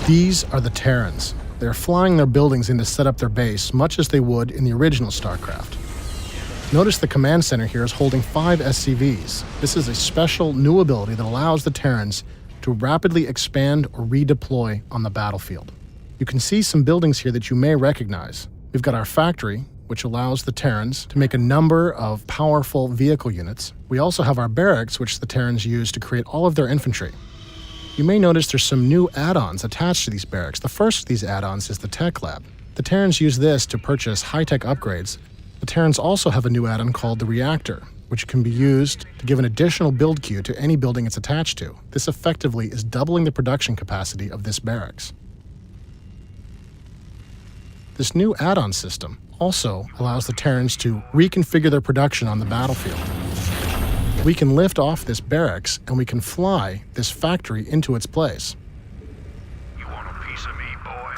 These are the Terrans. They're flying their buildings in to set up their base, much as they would in the original StarCraft. Notice the command center here is holding 5 SCVs. This is a special new ability that allows the Terrans to rapidly expand or redeploy on the battlefield. You can see some buildings here that you may recognize. We've got our factory, which allows the Terrans to make a number of powerful vehicle units. We also have our barracks, which the Terrans use to create all of their infantry. You may notice there's some new add-ons attached to these barracks. The first of these add-ons is the Tech Lab. The Terrans use this to purchase high-tech upgrades. The Terrans also have a new add-on called the Reactor, which can be used to give an additional build queue to any building it's attached to. This effectively is doubling the production capacity of this barracks. This new add-on system also allows the Terrans to reconfigure their production on the battlefield. We can lift off this barracks and we can fly this factory into its place. You want a piece of me, boy?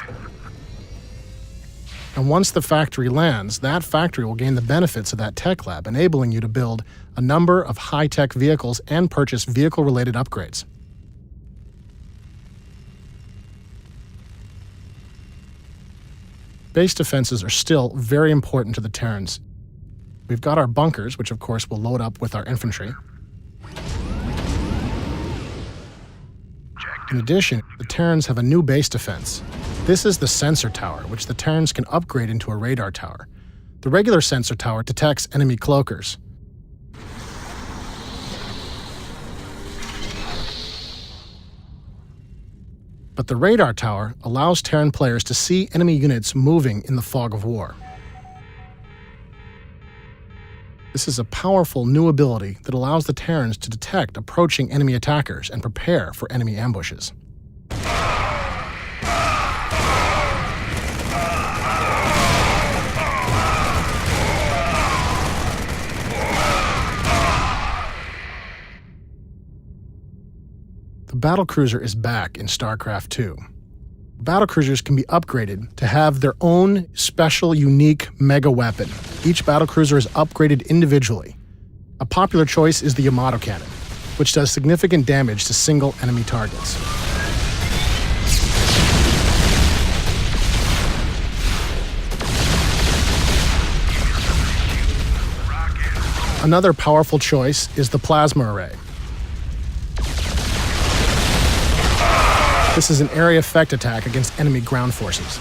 And once the factory lands, that factory will gain the benefits of that tech lab, enabling you to build a number of high-tech vehicles and purchase vehicle-related upgrades. Base defenses are still very important to the Terrans. We've got our bunkers, which of course will load up with our infantry. In addition, the Terrans have a new base defense. This is the sensor tower, which the Terrans can upgrade into a radar tower. The regular sensor tower detects enemy cloakers. But the radar tower allows Terran players to see enemy units moving in the fog of war. This is a powerful new ability that allows the Terrans to detect approaching enemy attackers and prepare for enemy ambushes. The battlecruiser is back in StarCraft II. Battlecruisers can be upgraded to have their own special, unique mega weapon. Each battlecruiser is upgraded individually. A popular choice is the Yamato cannon, which does significant damage to single enemy targets. Another powerful choice is the plasma array. This is an area effect attack against enemy ground forces.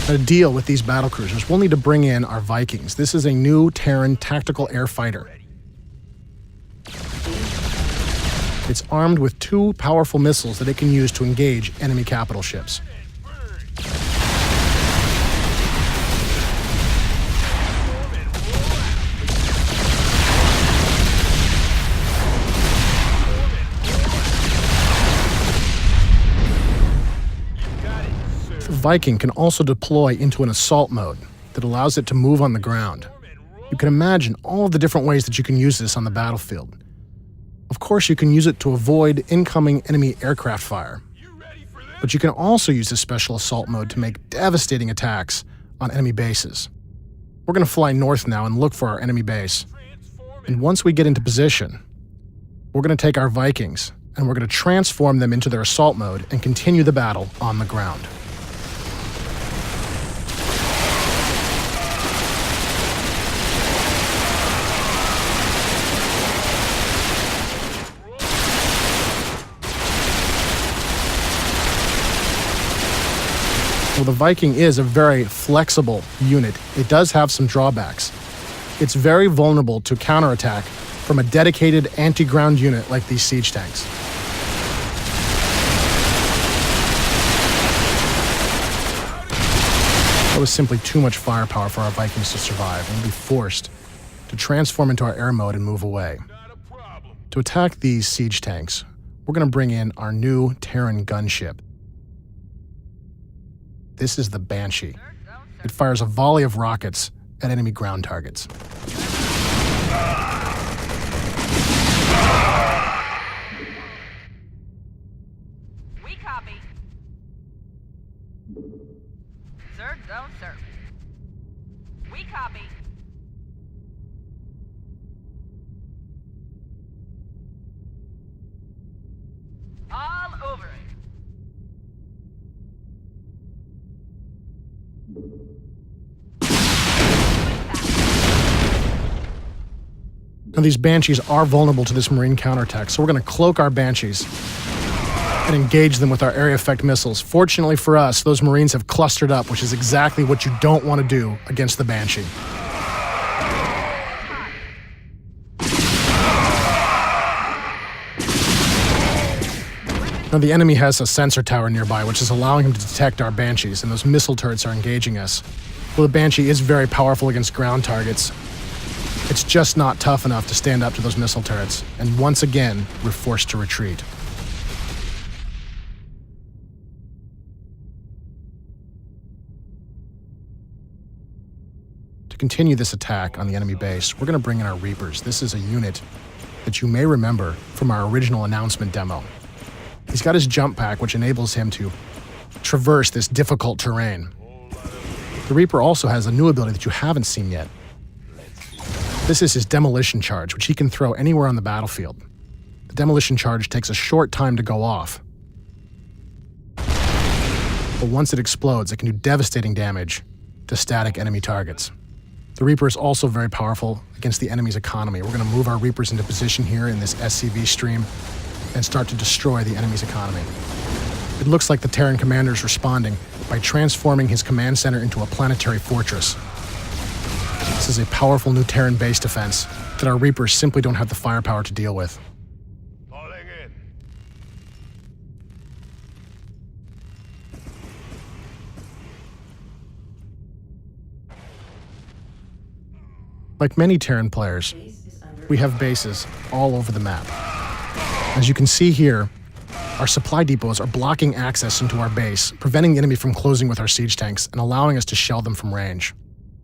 Now, to deal with these battlecruisers, we'll need to bring in our Vikings. This is a new Terran tactical air fighter. It's armed with 2 powerful missiles that it can use to engage enemy capital ships. The Viking can also deploy into an assault mode that allows it to move on the ground. You can imagine all of the different ways that you can use this on the battlefield. Of course, you can use it to avoid incoming enemy aircraft fire. But you can also use this special assault mode to make devastating attacks on enemy bases. We're going to fly north now and look for our enemy base. And once we get into position, we're going to take our Vikings and we're going to transform them into their assault mode and continue the battle on the ground. Well, the Viking is a very flexible unit. It does have some drawbacks. It's very vulnerable to counterattack from a dedicated anti-ground unit like these siege tanks. That was simply too much firepower for our Vikings to survive, and we'll be forced to transform into our air mode and move away. To attack these siege tanks, we're going to bring in our new Terran gunship. This is the Banshee. It fires a volley of rockets at enemy ground targets. We copy. Sir, don't, sir. We copy. All over it. Now, these Banshees are vulnerable to this Marine counterattack, so we're going to cloak our Banshees and engage them with our area effect missiles. Fortunately for us, those Marines have clustered up, which is exactly what you don't want to do against the Banshee. Now, the enemy has a sensor tower nearby, which is allowing him to detect our Banshees, and those missile turrets are engaging us. Well, the Banshee is very powerful against ground targets. It's just not tough enough to stand up to those missile turrets, and once again, we're forced to retreat. To continue this attack on the enemy base, we're going to bring in our Reapers. This is a unit that you may remember from our original announcement demo. He's got his jump pack, which enables him to traverse this difficult terrain. The Reaper also has a new ability that you haven't seen yet. This is his demolition charge, which he can throw anywhere on the battlefield. The demolition charge takes a short time to go off, but once it explodes, it can do devastating damage to static enemy targets. The Reaper is also very powerful against the enemy's economy. We're going to move our Reapers into position here in this SCV stream and start to destroy the enemy's economy. It looks like the Terran commander is responding by transforming his command center into a planetary fortress. This is a powerful new Terran base defense that our Reapers simply don't have the firepower to deal with. Falling in. Like many Terran players, we have bases all over the map. As you can see here, our supply depots are blocking access into our base, preventing the enemy from closing with our siege tanks and allowing us to shell them from range.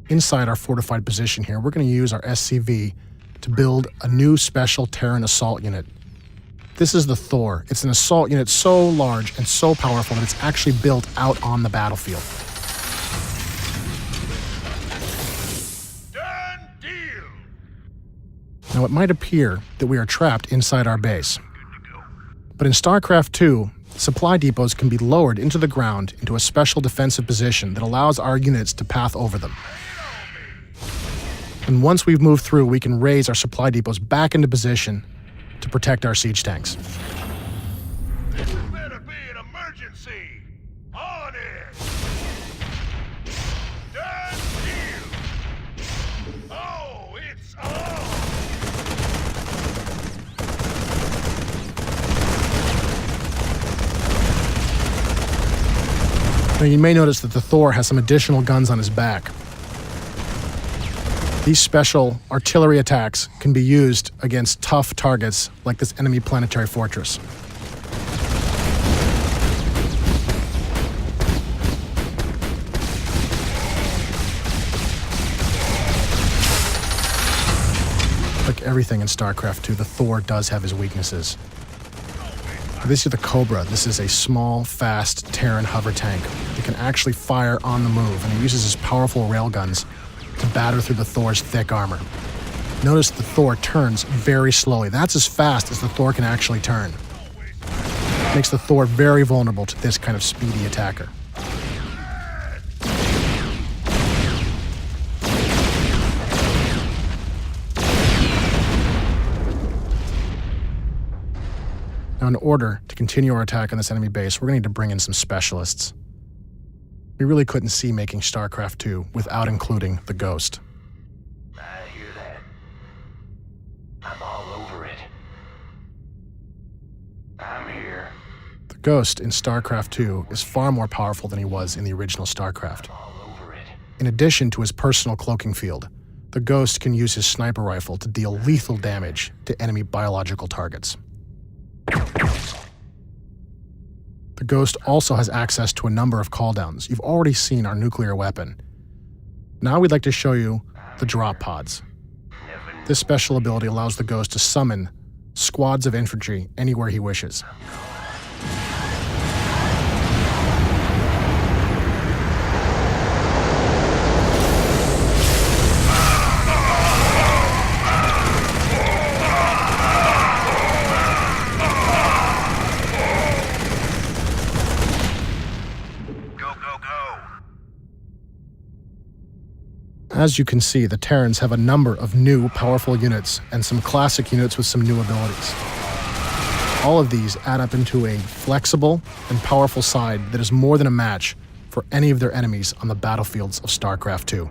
Inside our fortified position here, we're going to use our SCV to build a new special Terran assault unit. This is the Thor. It's an assault unit so large and so powerful that it's actually built out on the battlefield. Done deal. Now, it might appear that we are trapped inside our base, but in StarCraft II, supply depots can be lowered into the ground into a special defensive position that allows our units to path over them. And once we've moved through, we can raise our supply depots back into position to protect our siege tanks. This better be an emergency. On it. Done deal. Oh, it's on. Now, you may notice that the Thor has some additional guns on his back. These special artillery attacks can be used against tough targets like this enemy planetary fortress. Like everything in StarCraft II, the Thor does have his weaknesses. This is the Cobra. This is a small, fast Terran hover tank that can actually fire on the move, and he uses his powerful railguns to batter through the Thor's thick armor. Notice the Thor turns very slowly. That's as fast as the Thor can actually turn. It makes the Thor very vulnerable to this kind of speedy attacker. Now, in order to continue our attack on this enemy base, we're going to need to bring in some specialists. We really couldn't see making StarCraft II without including the Ghost. I hear that. I'm all over it. I'm here. The Ghost in StarCraft II is far more powerful than he was in the original StarCraft. All over it. In addition to his personal cloaking field, the Ghost can use his sniper rifle to deal lethal damage to enemy biological targets. The Ghost also has access to a number of calldowns. You've already seen our nuclear weapon. Now we'd like to show you the drop pods. This special ability allows the Ghost to summon squads of infantry anywhere he wishes. As you can see, the Terrans have a number of new, powerful units and some classic units with some new abilities. All of these add up into a flexible and powerful side that is more than a match for any of their enemies on the battlefields of StarCraft II.